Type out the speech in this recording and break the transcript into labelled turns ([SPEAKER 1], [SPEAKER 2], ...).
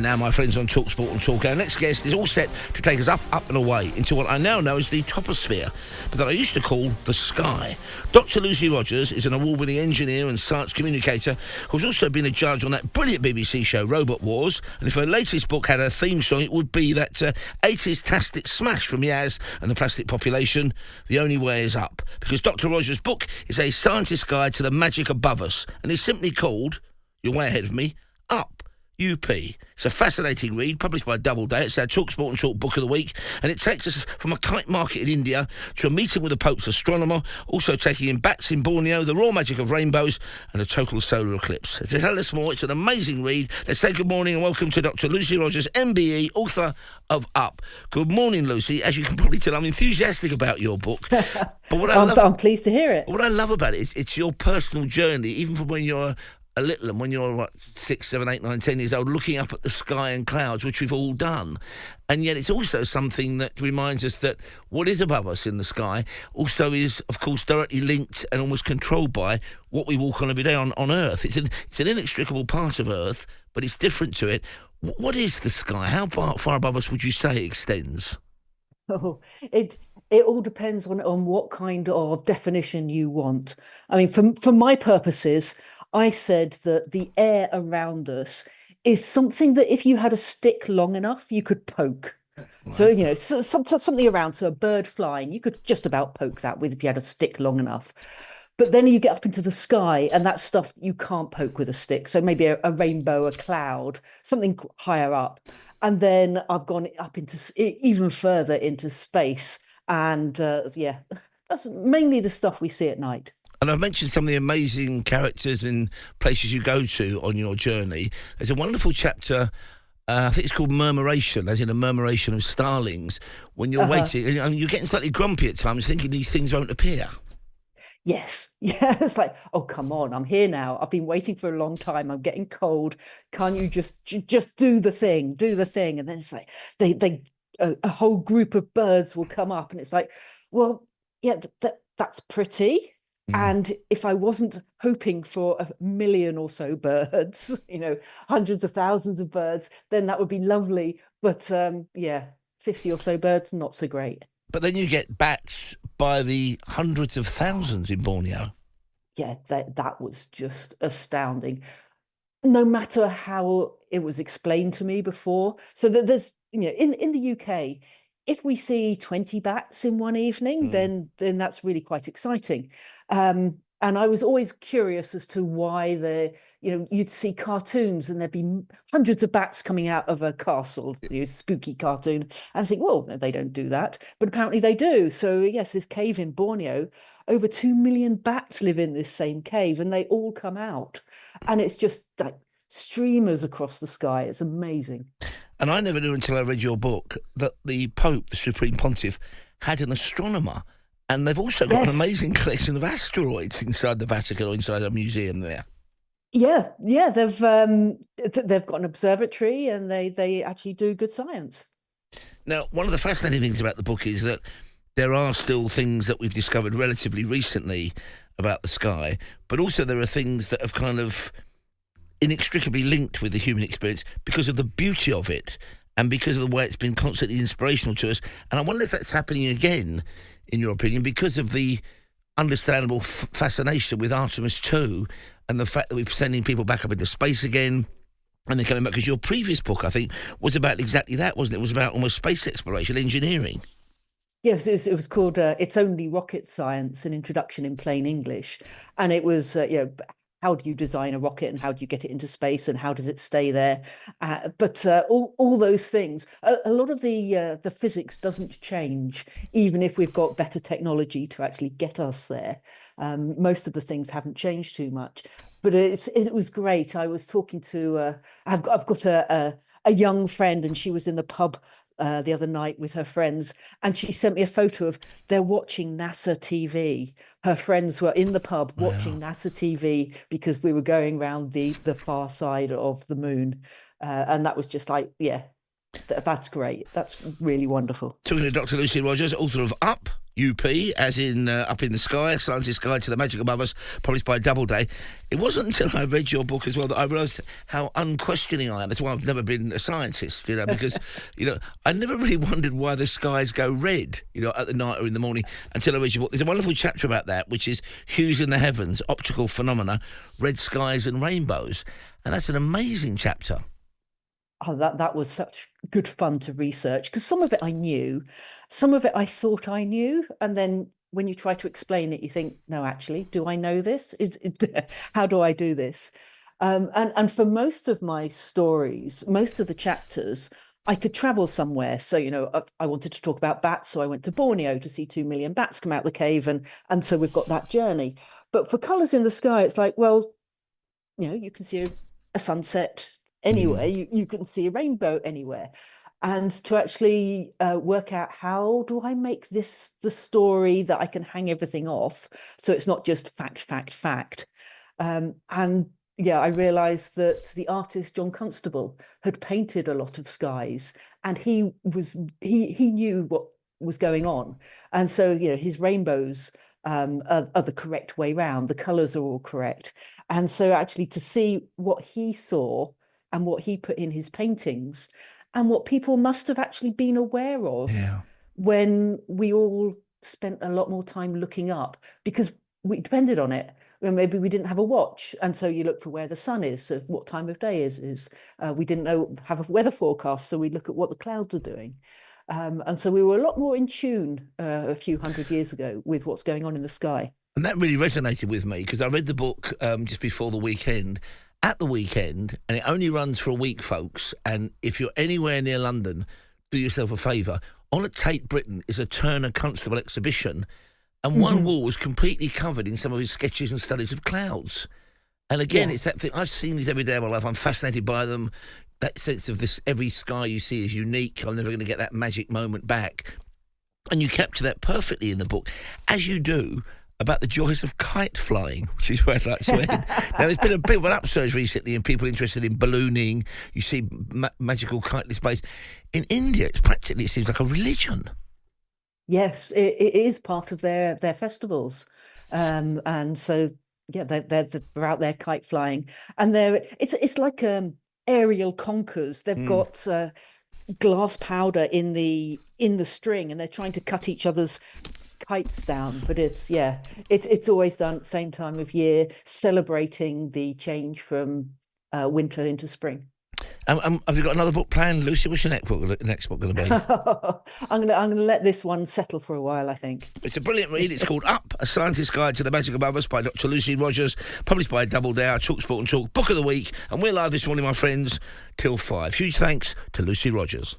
[SPEAKER 1] now, my friends, on TalkSport and Talk. Our next guest is all set to take us up, up and away into what I now know as the troposphere, but that I used to call the sky. Dr. Lucy Rogers is an award-winning engineer and science communicator who's also been a judge on that brilliant BBC show Robot Wars, and if her latest book had a theme song, it would be that 80s-tastic smash from Yaz and the Plastic Population, The Only Way Is Up, because Dr. Rogers' book is a scientist's guide to the magic above us, and is simply called, you're way ahead of me, Up. UP. It's a fascinating read, published by Doubleday. It's our TalkSport and Talk Book of the Week, and it takes us from a kite market in India to a meeting with the Pope's astronomer, also taking in bats in Borneo, the raw magic of rainbows, and a total solar eclipse. To tell us more, it's an amazing read. Let's say good morning and welcome to Dr. Lucy Rogers, MBE, author of Up. Good morning, Lucy. As you can probably tell, I'm enthusiastic about your book. But
[SPEAKER 2] I'm pleased to hear it.
[SPEAKER 1] What I love about it is it's your personal journey, even from when you're a little, and when you're, what, 6, 7, 8, 9, 10 years old, looking up at the sky and clouds, which we've all done. And yet it's also something that reminds us that what is above us in the sky also is, of course, directly linked and almost controlled by what we walk on every day on Earth. It's an inextricable part of Earth, but it's different to it. What is the sky? How far above us would you say it extends?
[SPEAKER 2] Oh, it all depends on what kind of definition you want. I mean, for my purposes, I said that the air around us is something that if you had a stick long enough, you could poke. Right. So, something around, so a bird flying, you could just about poke that with if you had a stick long enough. But then you get up into the sky and that's stuff that you can't poke with a stick. So maybe a rainbow, a cloud, something higher up. And then I've gone up into even further into space. And that's mainly the stuff we see at night.
[SPEAKER 1] And I've mentioned some of the amazing characters and places you go to on your journey. There's a wonderful chapter, I think it's called Murmuration, as in a murmuration of starlings, when you're waiting, and you're getting slightly grumpy at times, thinking these things won't appear.
[SPEAKER 2] Yes. Yeah. It's like, oh, come on, I'm here now. I've been waiting for a long time. I'm getting cold. Can't you just do the thing? Do the thing. And then it's like a whole group of birds will come up, and it's like, well, yeah, that's pretty. And if I wasn't hoping for 1 million or so birds, hundreds of thousands of birds, then that would be lovely. But 50 or so birds, not so great.
[SPEAKER 1] But then you get bats by the hundreds of thousands in Borneo.
[SPEAKER 2] Yeah, that was just astounding. No matter how it was explained to me before. So that there's, in the UK, if we see 20 bats in one evening, then that's really quite exciting. And I was always curious as to why you'd see cartoons and there'd be hundreds of bats coming out of a castle, spooky cartoon. And I think, well, no, they don't do that. But apparently they do. So yes, this cave in Borneo, over 2 million bats live in this same cave and they all come out. And it's just like streamers across the sky. It's amazing.
[SPEAKER 1] And I never knew until I read your book that the Pope, the Supreme Pontiff, had an astronomer. And they've also got an amazing collection of asteroids inside the Vatican or inside a museum there.
[SPEAKER 2] Yeah, they've got an observatory and they actually do good science.
[SPEAKER 1] Now, one of the fascinating things about the book is that there are still things that we've discovered relatively recently about the sky, but also there are things that have kind of inextricably linked with the human experience because of the beauty of it and because of the way it's been constantly inspirational to us. And I wonder if that's happening again, in your opinion, because of the understandable fascination with Artemis 2 and the fact that we're sending people back up into space again and they're coming back. Because your previous book, I think, was about exactly that, wasn't it? It was about almost space exploration, engineering.
[SPEAKER 2] Yes, it was called It's Only Rocket Science, an Introduction in Plain English. And it was, how do you design a rocket and how do you get it into space and how does it stay there? But all those things, a lot of the physics doesn't change, even if we've got better technology to actually get us there. Most of the things haven't changed too much. But it was great. I was talking to, I've got a young friend and she was in the pub the other night with her friends, and she sent me a photo of they're watching NASA TV. Her friends were in the pub watching NASA TV because we were going around the far side of the moon, and that was just like, that's great. That's really wonderful.
[SPEAKER 1] Talking to Dr. Lucy Rogers, author of Up, UP, as in Up in the Sky, A Scientist's Guide to the Magic Above Us, published by Doubleday. It wasn't until I read your book as well that I realised how unquestioning I am. That's why I've never been a scientist, because, I never really wondered why the skies go red, at the night or in the morning until I read your book. There's a wonderful chapter about that, which is Hues in the Heavens, Optical Phenomena, Red Skies and Rainbows. And that's an amazing chapter.
[SPEAKER 2] Oh, that was such good fun to research, because some of it I knew, some of it I thought I knew, and then when you try to explain it, you think, no, actually, do I know this? How do I do this? And for most of my stories, most of the chapters, I could travel somewhere. So, I wanted to talk about bats, so I went to Borneo to see 2 million bats come out the cave, and so we've got that journey. But for colours in the sky, it's like, well, you can see a sunset anywhere, you can see a rainbow anywhere. And to actually work out, how do I make this the story that I can hang everything off, so it's not just fact, fact, fact. I realized that the artist John Constable had painted a lot of skies, and he knew what was going on, and so his rainbows are the correct way round, the colors are all correct. And so actually to see what he saw and what he put in his paintings, and what people must have actually been aware of when we all spent a lot more time looking up, because we depended on it. Maybe we didn't have a watch, and so you look for where the sun is, so what time of day is. We didn't have a weather forecast, so we look at what the clouds are doing. And so we were a lot more in tune a few hundred years ago with what's going on in the sky.
[SPEAKER 1] And that really resonated with me, because I read the book just before the weekend, at the weekend, and it only runs for a week, folks. And if you're anywhere near London, do yourself a favour. On at Tate Britain is a Turner Constable exhibition, and one wall was completely covered in some of his sketches and studies of clouds. And again, it's that thing, I've seen these every day of my life, I'm fascinated by them. That sense of this, every sky you see is unique, I'm never going to get that magic moment back. And you capture that perfectly in the book, as you do about the joys of kite flying, which is where I'd like to end. Now, there's been a bit of an upsurge recently in people interested in ballooning. You see magical kite displays. In India, it seems like a religion.
[SPEAKER 2] Yes, it is part of their festivals. And so, they're out there kite flying. And it's like aerial conkers. They've got glass powder in the string, and they're trying to cut each other's kites down. But it's always done at the same time of year, celebrating the change from winter into spring.
[SPEAKER 1] Have you got another book planned, Lucy? What's your next book going to be?
[SPEAKER 2] I'm gonna let this one settle for a while, I think.
[SPEAKER 1] It's a brilliant read. It's called Up, A Scientist's Guide to the Magic Above Us by Dr. Lucy Rogers, published by Doubleday, TalkSport and Talk Book of the Week. And we're live this morning, my friends, till 5. Huge thanks to Lucy Rogers.